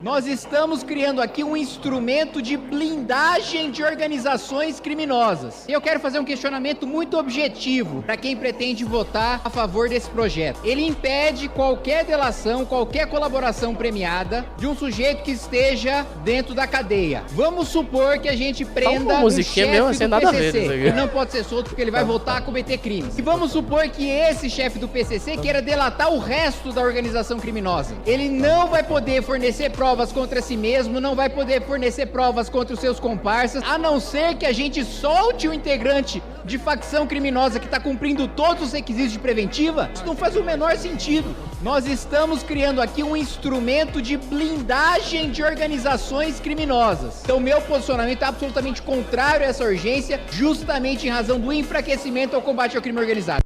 Nós estamos criando aqui um instrumento de blindagem de organizações criminosas. Eu quero fazer um questionamento muito objetivo para quem pretende votar a favor desse projeto. Ele impede qualquer delação, qualquer colaboração premiada de um sujeito que esteja dentro da cadeia. Vamos supor que a gente prenda um chefe mesmo, do PCC. Ele não pode ser solto porque ele vai voltar a cometer crimes. E vamos supor que esse chefe do PCC queira delatar o resto da organização criminosa. Ele não vai poder fornecer provas contra si mesmo, não vai poder fornecer provas contra os seus comparsas, a não ser que a gente solte o integrante de facção criminosa que está cumprindo todos os requisitos de preventiva. Isso não faz o menor sentido. Nós estamos criando aqui um instrumento de blindagem de organizações criminosas. Então, meu posicionamento é absolutamente contrário a essa urgência, justamente em razão do enfraquecimento ao combate ao crime organizado.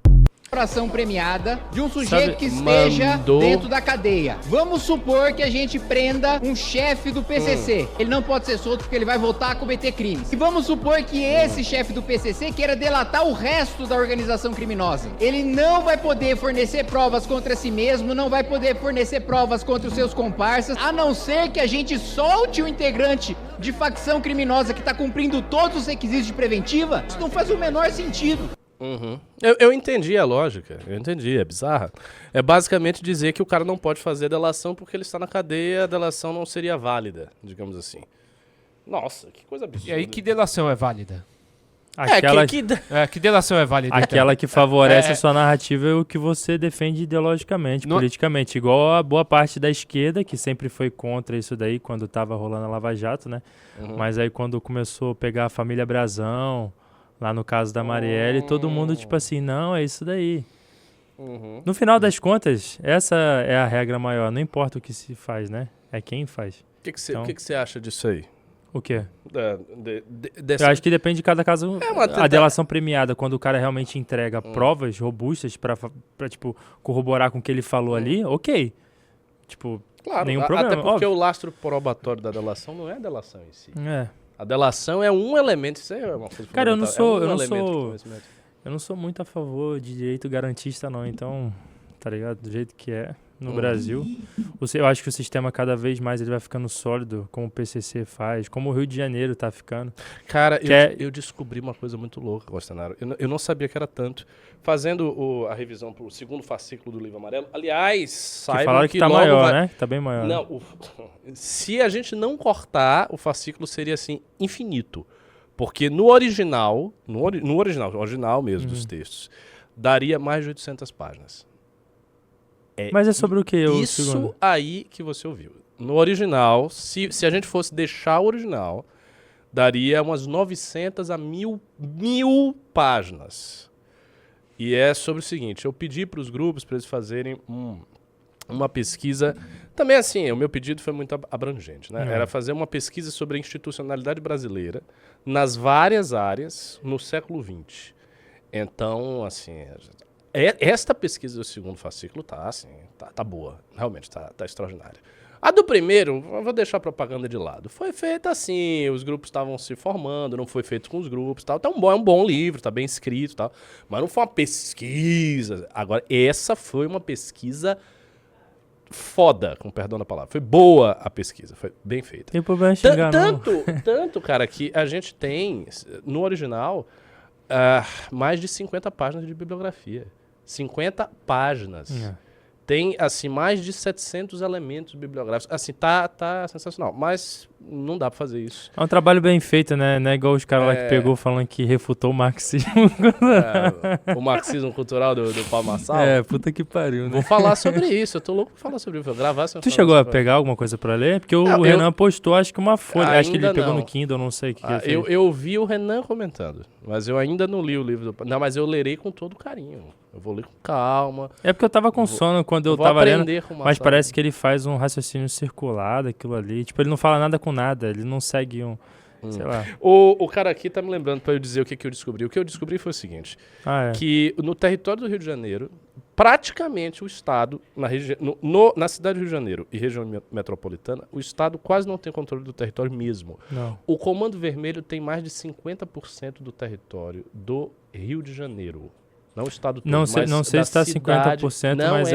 Colaboração premiada de um sujeito que esteja dentro da cadeia. Vamos supor que a gente prenda um chefe do PCC. Ele não pode ser solto porque ele vai voltar a cometer crimes. E vamos supor que esse chefe do PCC queira delatar o resto da organização criminosa. Ele não vai poder fornecer provas contra si mesmo, não vai poder fornecer provas contra os seus comparsas, a não ser que a gente solte o integrante de facção criminosa que está cumprindo todos os requisitos de preventiva. Isso não faz o menor sentido. Uhum. Eu entendi a lógica, eu entendi, é bizarra. É basicamente dizer que o cara não pode fazer a delação porque ele está na cadeia, a delação não seria válida, digamos assim. Nossa, que coisa absurda. E aí, que delação é válida? Que delação é válida? Aquela que favorece a sua narrativa é o que você defende ideologicamente, politicamente. Igual a boa parte da esquerda, que sempre foi contra isso daí quando estava rolando a Lava Jato, né? Uhum. Mas aí quando começou a pegar a família Brazão, lá no caso da Marielle, todo mundo tipo assim, não, é isso daí. Uhum. No final das contas, essa é a regra maior. Não importa o que se faz, né? É quem faz. O que você acha disso aí? O quê? Eu acho que depende de cada caso. A delação premiada, quando o cara realmente entrega provas robustas pra tipo, corroborar com o que ele falou ali, ok. Tipo, claro, nenhum problema. Até porque o lastro probatório da delação não é a delação em si. A delação é um elemento, isso aí é uma coisa. Cara, eu não sou muito a favor de direito garantista, não. Então, tá ligado? Do jeito que é no Brasil. Eu acho que o sistema cada vez mais ele vai ficando sólido, como o PCC faz, como o Rio de Janeiro tá ficando. Cara, eu descobri uma coisa muito louca, Bolsonaro. Eu não sabia que era tanto. Fazendo a revisão pro segundo fascículo do livro amarelo, aliás, saiba falaram que tá maior, né? Que tá bem maior. Não, se a gente não cortar, o fascículo seria assim, infinito. Porque no original, no original mesmo dos textos, daria mais de 800 páginas. Mas é sobre o que? Isso aí que você ouviu. No original, se a gente fosse deixar o original, daria umas 900 a 1.000 páginas. E é sobre o seguinte, eu pedi para os grupos para eles fazerem uma pesquisa. Também assim, o meu pedido foi muito abrangente, né? Era fazer uma pesquisa sobre a institucionalidade brasileira nas várias áreas no século XX. Então, assim, esta pesquisa do segundo fascículo tá boa, realmente tá extraordinária. A do primeiro, eu vou deixar a propaganda de lado. Foi feita assim, os grupos estavam se formando, não foi feito com os grupos, tal. Então é um bom livro, tá bem escrito, tal. Mas não foi uma pesquisa. Agora, essa foi uma pesquisa foda, com perdão da palavra. Foi boa a pesquisa, foi bem feita. Tem problema xingar, tanto, cara, que a gente tem, no original, mais de 50 páginas de bibliografia. 50 páginas. Tem, assim, mais de 700 elementos bibliográficos. Assim, tá sensacional. Mas não dá pra fazer isso. É um trabalho bem feito, né? Não é igual os caras lá que pegou falando que refutou o marxismo. O marxismo cultural do Paulo Massal. Puta que pariu, né? Vou falar sobre isso. Eu tô louco pra falar sobre isso. Vou gravar. Tu chegou a pegar alguma coisa pra ler? Porque o Renan postou, acho que uma folha. Acho que ele pegou no Kindle, não sei o que ele fez. Eu vi o Renan comentando. Mas eu ainda não li o livro do... Não, mas eu lerei com todo carinho. Eu vou ler com calma. É porque eu tava com sono quando eu tava lendo, mas parece que ele faz um raciocínio circular daquilo ali. Tipo, ele não fala nada com nada, ele não segue sei lá. O cara aqui tá me lembrando pra eu dizer o que eu descobri. O que eu descobri foi o seguinte, que no território do Rio de Janeiro, praticamente o Estado, na cidade do Rio de Janeiro e região metropolitana, o Estado quase não tem controle do território mesmo. Não. O Comando Vermelho tem mais de 50% do território do Rio de Janeiro. Não o estado todo, não sei se está 50%, não mas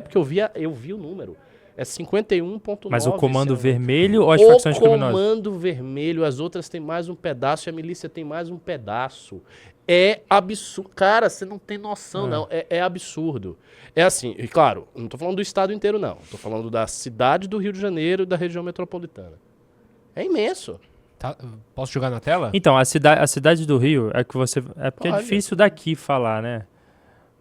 porque eu vi o número. É 51,9. Mas o Comando se eu não- Vermelho ou as facções O criminosas? Comando Vermelho, as outras têm mais um pedaço e a milícia tem mais um pedaço. É absurdo. Cara, você não tem noção, não. É absurdo. É assim, e claro, não tô falando do estado inteiro, não. Tô falando da cidade do Rio de Janeiro e da região metropolitana. É imenso. Tá, posso jogar na tela? Então, a cidade do Rio é que você. É porque é Olha. difícil daqui falar, né?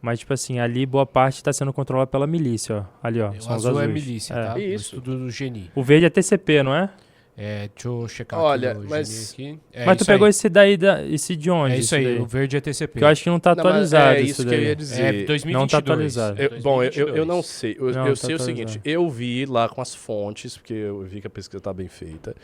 Mas, tipo assim, ali boa parte está sendo controlada pela milícia, ó. Ali, ó. O São os azul é azuis. milícia, É. tá? Isso. O estudo do GENI. O verde é TCP, não é? Deixa eu checar Olha, aqui o mas- GENI aqui. Mas tu isso pegou aí. esse daí, esse de onde? É isso aí, daí? o verde é TCP. Porque eu acho que não tá Não, mas atualizado é isso isso que daí. eu ia dizer. É 2022. Não tá atualizado. Bom, eu 2022. não sei. Eu Não, sei tá o seguinte, atualizado. eu vi lá com as fontes, porque eu vi que a pesquisa tá bem feita,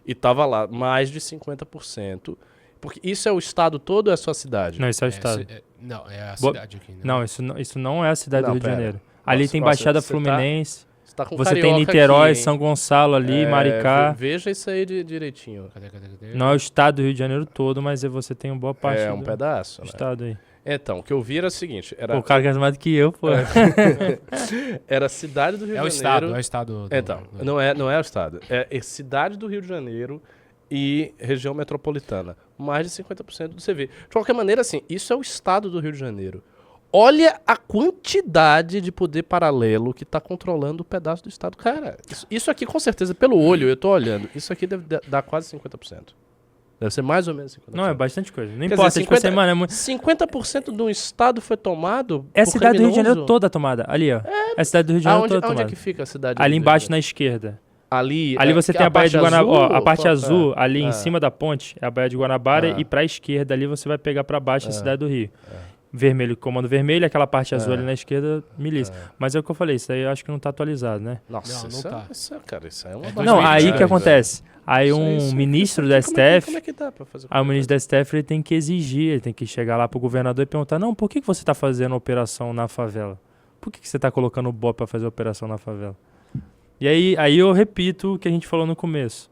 e tava lá mais de 50%. Porque isso é o estado todo ou é só a cidade? Não, isso é o estado. Não, é a Boa- cidade aqui. Né? Não, isso não é a cidade Não, do Rio de pera. Janeiro. Ali Nossa, tem nossa, Baixada você tá- Fluminense. Você tá com Você tem carioca Niterói, aqui, hein? São Gonçalo ali, Maricá. Veja isso aí direitinho. Cadê? Não é o estado do Rio de Janeiro todo, mas você tem uma boa parte É um do pedaço, né? estado aí. Então, o que eu vi era o seguinte, Pô, o cara quer mais do que eu, pô. era a cidade do Rio É o de estado, Janeiro. é o estado. Então, não é o estado. É cidade do Rio de Janeiro e região metropolitana. Mais de 50% do CV. De qualquer maneira, assim, isso é o estado do Rio de Janeiro. Olha a quantidade de poder paralelo que está controlando o pedaço do estado. Cara, isso aqui, com certeza, pelo olho, eu tô olhando, isso aqui deve dar quase 50%. Deve ser mais ou menos 50%. Não, é bastante coisa. Não Quer importa, dizer, tipo assim, mano, é muito... 50% do estado foi tomado É a por cidade do Rio de Janeiro criminoso? toda tomada. Ali, ó. É a cidade do Rio de Janeiro Aonde, toda aonde é tomada. que fica a cidade do Ali Rio de embaixo Janeiro? na esquerda. Ali Você que tem a Baía de parte Guanabara. azul, A parte qual- azul, ali em Ah. cima da ponte, é a Baía de Guanabara. Ah. E pra esquerda ali você vai pegar pra baixo a cidade do Rio. Vermelho, comando vermelho, aquela parte azul ali na esquerda, milícia. Mas é o que eu falei, isso aí eu acho que não tá atualizado, né? Nossa, Não, não isso, tá. cara, isso é uma Não, aí o que barbaridade, acontece? Aí velho. um Isso aí, ministro isso da aqui, STF... Como é que dá pra fazer? Aí o ministro da STF ele tem que exigir, ele tem que chegar lá pro governador e perguntar: não, por que você tá fazendo operação na favela? Por que você tá colocando o BOP pra fazer operação na favela? E aí eu repito o que a gente falou no começo.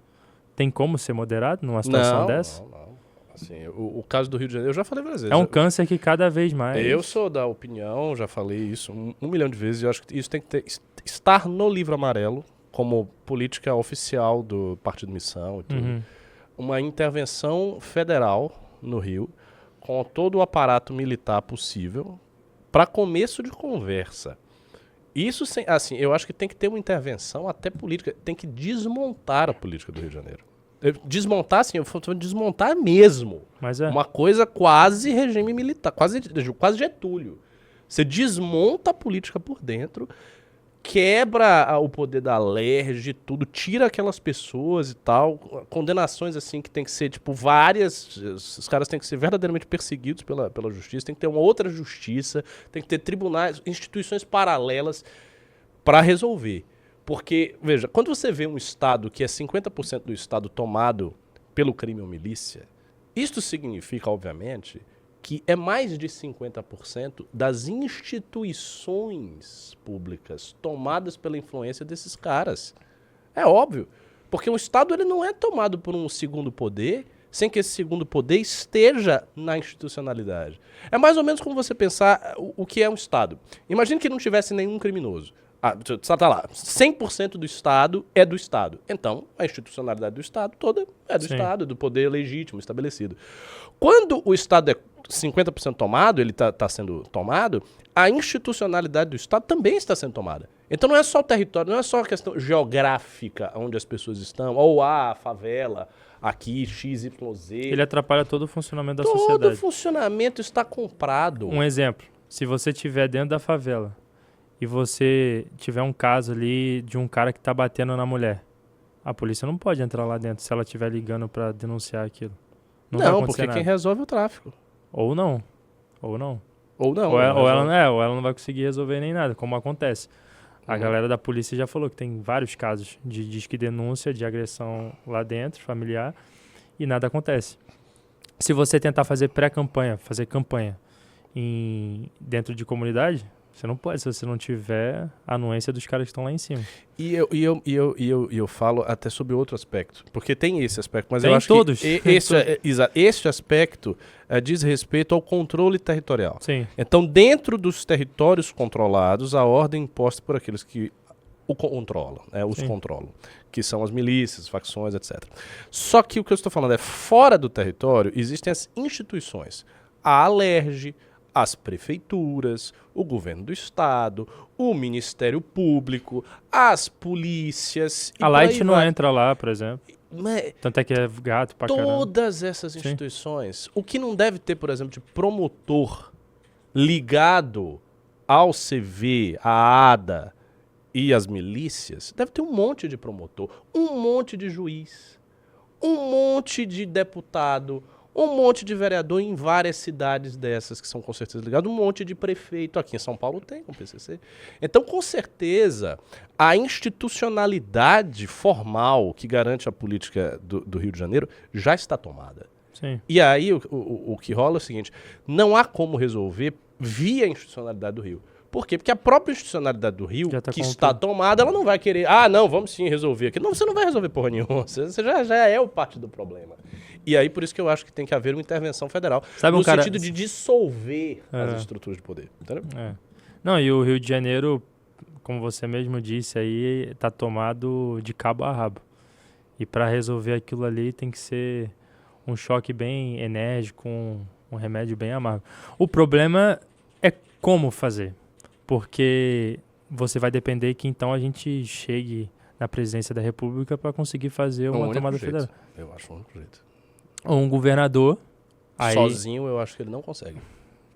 Tem como ser moderado numa situação dessa? Não. Assim, o caso do Rio de Janeiro, eu já falei várias vezes. É um câncer que cada vez mais... Eu sou da opinião, já falei isso um milhão de vezes, e eu acho que isso tem que estar no livro amarelo, como política oficial do Partido Missão e tudo. Uhum. Uma intervenção federal no Rio, com todo o aparato militar possível, para começo de conversa. Isso, assim, eu acho que tem que ter uma intervenção até política, tem que desmontar a política do Rio de Janeiro. Desmontar, assim, eu falo desmontar mesmo. Mas é. Uma coisa quase regime militar, quase Getúlio. Você desmonta a política por dentro, quebra o poder da LERJ, tudo, tira aquelas pessoas e tal, condenações assim que tem que ser, tipo, várias, os caras têm que ser verdadeiramente perseguidos pela justiça, tem que ter uma outra justiça, tem que ter tribunais, instituições paralelas para resolver. Porque, veja, quando você vê um estado que é 50% do estado tomado pelo crime ou milícia, isto significa, obviamente, que é mais de 50% das instituições públicas tomadas pela influência desses caras. É óbvio, porque o Estado ele não é tomado por um segundo poder sem que esse segundo poder esteja na institucionalidade. É mais ou menos como você pensar o que é um Estado. Imagine que não tivesse nenhum criminoso. Tá lá, 100% do Estado é do Estado. Então, a institucionalidade do Estado toda é do Sim. Estado, do poder legítimo estabelecido. Quando o Estado é 50% tomado, ele está sendo tomado, a institucionalidade do Estado também está sendo tomada. Então não é só o território, não é só a questão geográfica onde as pessoas estão, ou a favela, aqui, XYZ. Ele atrapalha todo o funcionamento da Todo sociedade. o funcionamento está comprado. Um exemplo, se você estiver dentro da favela e você tiver um caso ali de um cara que tá batendo na mulher, a polícia não pode entrar lá dentro se ela estiver ligando para denunciar aquilo. Não vai Não, acontecer porque nada. quem resolve é o tráfico. Ou não. Ou não. Ou não. Ou resolve. ela não vai conseguir resolver nem nada, como acontece. A galera da polícia já falou que tem vários casos de disque denúncia, de agressão lá dentro, familiar, e nada acontece. Se você tentar fazer pré-campanha, fazer campanha dentro de comunidade, você não pode, se você não tiver a anuência dos caras que estão lá em cima. E eu falo até sobre outro aspecto, porque tem esse aspecto, mas Tem eu acho todos. que esse aspecto diz respeito ao controle territorial. Sim. Então, dentro dos territórios controlados, a ordem imposta por aqueles que controlam, né? Os Sim. controlam, que são as milícias, facções, etc. Só que o que eu estou falando é, fora do território, existem as instituições, a Alerj, as prefeituras, o governo do estado, o Ministério Público, as polícias... e A por Light aí não vai. entra lá, por exemplo. Mas Tanto é que é gato pra caramba. todas essas Sim. instituições, o que não deve ter, por exemplo, de promotor ligado ao CV, à ADA e às milícias, deve ter um monte de promotor, um monte de juiz, um monte de deputado, um monte de vereador em várias cidades dessas que são com certeza ligados, um monte de prefeito. Aqui em São Paulo tem com o PCC. Então, com certeza, a institucionalidade formal que garante a política do Rio de Janeiro já está tomada. Sim. E aí o que rola é o seguinte, não há como resolver via institucionalidade do Rio. Por quê? Porque a própria institucionalidade do Rio, Já tá que com está tudo. tomada, ela não vai querer, não, vamos sim resolver aqui. Não, você não vai resolver porra nenhuma, você já é o parte do problema. E aí por isso que eu acho que tem que haver uma intervenção federal, Sabe no um cara- sentido de dissolver as É. estruturas de poder. Entendeu? É. Não, e o Rio de Janeiro, como você mesmo disse aí, tá tomado de cabo a rabo. E para resolver aquilo ali tem que ser um choque bem enérgico, um remédio bem amargo. O problema é como fazer. Porque você vai depender que então a gente chegue na presidência da República para conseguir fazer É o uma único tomada jeito. federal. Eu acho o único jeito. Ou um governador. Aí Sozinho eu acho que ele não consegue.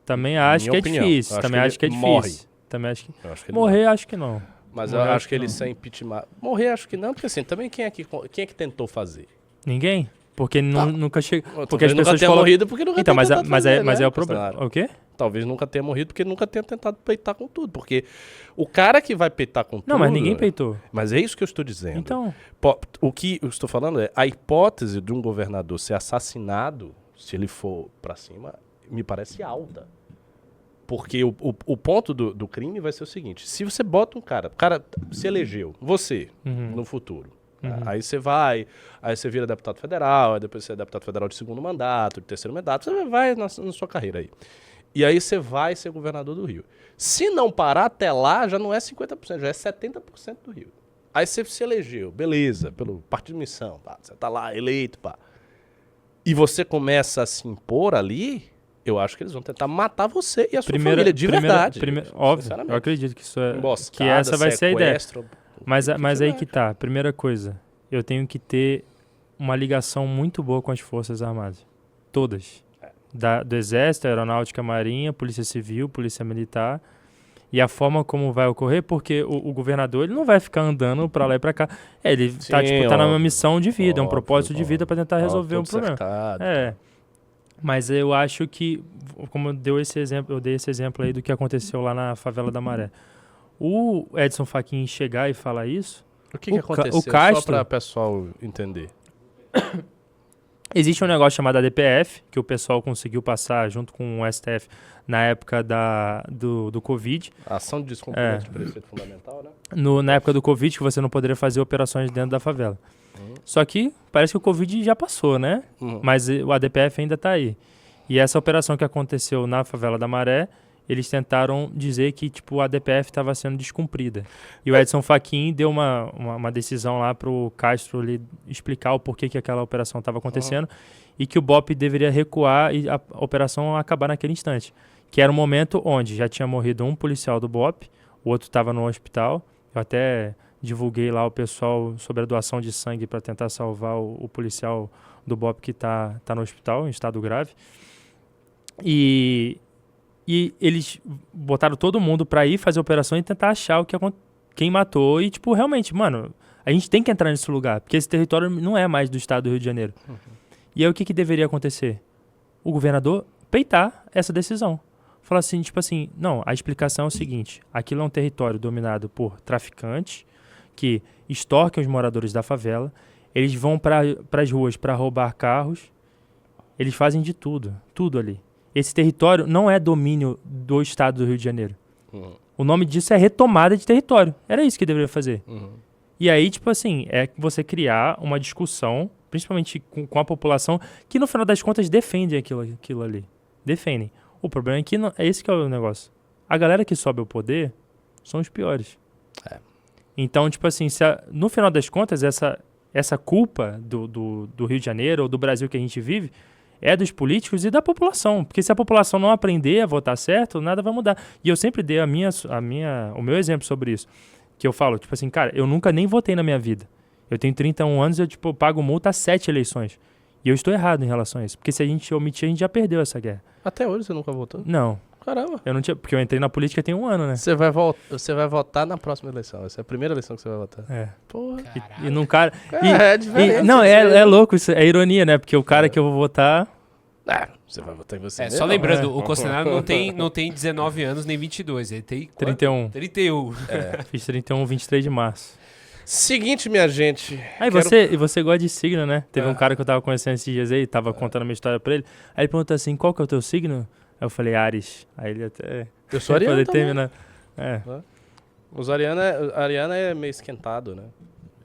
também Na acho minha que é opinião. difícil. Eu acho Também que acho que é ele difícil. morre. Também acho que Eu acho que ele morrer acho que não. Mas Morrer, eu acho acho que que ele não. ser impeachment... Morrer acho que não, porque assim, também quem é que tentou fazer? Ninguém? Porque nunca chega. Porque Talvez as nunca pessoas tenha colocam. morrido porque nunca Então, tenha mas, tentado mas, fazer, mas né, é o problema. Bolsonaro? O quê? Talvez nunca tenha morrido porque nunca tenha tentado peitar com tudo. Porque o cara que vai peitar com tudo... Não, mas ninguém peitou. Mas é isso que eu estou dizendo. Então, O que eu estou falando é a hipótese de um governador ser assassinado, se ele for pra cima, me parece alta. Porque o ponto do crime vai ser o seguinte: se você bota o cara se elegeu, você, no futuro. Aí você vira deputado federal, aí depois você é deputado federal de segundo mandato, de terceiro mandato, você vai na sua carreira aí. E aí você vai ser governador do Rio. Se não parar até lá, já não é 50%, já é 70% do Rio. Aí você se elegeu, beleza, pelo partido de missão, pá, você tá lá eleito, pá. E você começa a se impor ali, eu acho que eles vão tentar matar você e a sua família, de verdade. Óbvio, sinceramente. eu acredito que isso é. Emboscada, Que essa vai ser a ideia. sequestro, Mas aí tiver. que tá. Primeira coisa, eu tenho que ter uma ligação muito boa com as Forças Armadas. Todas. Do Exército, Aeronáutica, Marinha, Polícia Civil, Polícia Militar. E a forma como vai ocorrer, porque o governador ele não vai ficar andando pra lá e pra cá. Ele tá, Sim, tá numa óbvio. missão de vida, um Óbvio, propósito de vida pra tentar resolver um tudo problema. cercado. É. Mas eu acho que, como eu dei esse exemplo aí do que aconteceu lá na favela da Maré. O Edson Fachin chegar e falar isso, O que aconteceu? o Castro- Só para o pessoal entender. existe um negócio chamado ADPF, que o pessoal conseguiu passar junto com o STF na época do Covid. Ação de descumprimento de preceito fundamental, né? Na época do Covid, que você não poderia fazer operações dentro da favela. Só que parece que o Covid já passou, né? Mas o ADPF ainda está aí. E essa operação que aconteceu na favela da Maré, eles tentaram dizer que tipo, o ADPF estava sendo descumprida. E o Edson Fachin deu uma decisão lá para o Castro ali explicar o porquê que aquela operação estava acontecendo e que o BOP deveria recuar e a operação acabar naquele instante. Que era um momento onde já tinha morrido um policial do BOP, o outro estava no hospital. Eu até divulguei lá o pessoal sobre a doação de sangue para tentar salvar o policial do BOP que tá no hospital, em estado grave. E eles botaram todo mundo para ir fazer a operação e tentar achar quem matou. E, tipo, realmente, mano, a gente tem que entrar nesse lugar, porque esse território não é mais do estado do Rio de Janeiro. E aí o que deveria acontecer? O governador peitar essa decisão. Falar assim, tipo assim, não, a explicação é o seguinte: aquilo é um território dominado por traficantes que extorquem os moradores da favela, eles vão para as ruas para roubar carros, eles fazem de tudo ali. Esse território não é domínio do estado do Rio de Janeiro. O nome disso é retomada de território. Era isso que deveria fazer. E aí, tipo assim, é você criar uma discussão, principalmente com a população, que no final das contas defende aquilo ali. Defendem. O problema é que é esse que é o negócio. A galera que sobe ao poder são os piores. Então, tipo assim, no final das contas, essa culpa do Rio de Janeiro ou do Brasil que a gente vive é dos políticos e da população. Porque se a população não aprender a votar certo, nada vai mudar. E eu sempre dei o meu exemplo sobre isso. Que eu falo, tipo assim, cara, eu nunca nem votei na minha vida. Eu tenho 31 anos e eu, tipo, pago multa a 7 eleições. E eu estou errado em relação a isso. Porque se a gente omitir, a gente já perdeu essa guerra. Até hoje você nunca votou? Não. Caramba. Eu não tinha, porque eu entrei na política tem 1 ano, né? Você vai votar na próxima eleição. Essa é a primeira eleição que você vai votar. É. Porra. E num cara... É diferente. Não, é louco isso. É ironia, né? Porque o cara que eu vou votar... Você vai votar em você mesmo. Só lembrando, o Costenaro não tem 19 anos nem 22. Ele tem... 31. 31. Fiz 31, 23 de março. Seguinte, minha gente. Você gosta de signo, né? Teve um cara que eu tava conhecendo esses dias aí, tava contando uma história pra ele. Aí ele perguntou assim, qual que é o teu signo? Aí eu falei, Áries. Aí ele até... Eu sou ariano terminar. Os ariano é meio esquentado, né?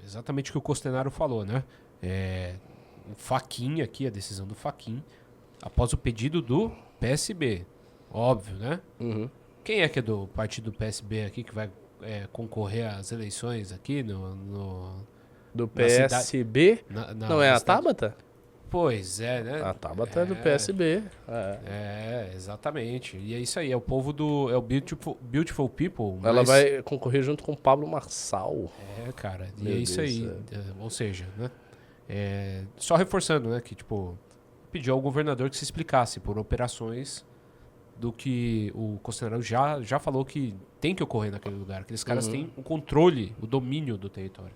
Exatamente o que o Costenaro falou, né? O Fachin aqui, a decisão do Fachin, após o pedido do PSB. Óbvio, né? Uhum. Quem é que é do partido do PSB aqui que vai concorrer às eleições aqui do PSB? Não é a Tabata? Pois é, né? A Tabata é do PSB. Exatamente. E é isso aí, é o povo o Beautiful People. Ela vai concorrer junto com o Pablo Marçal. Cara, e Meu é isso Deus, aí. Ou seja, né? Só reforçando, né? Que, tipo, pediu ao governador que se explicasse por operações do que o Costenaro já falou que tem que ocorrer naquele lugar. Aqueles caras têm o controle, o domínio do território.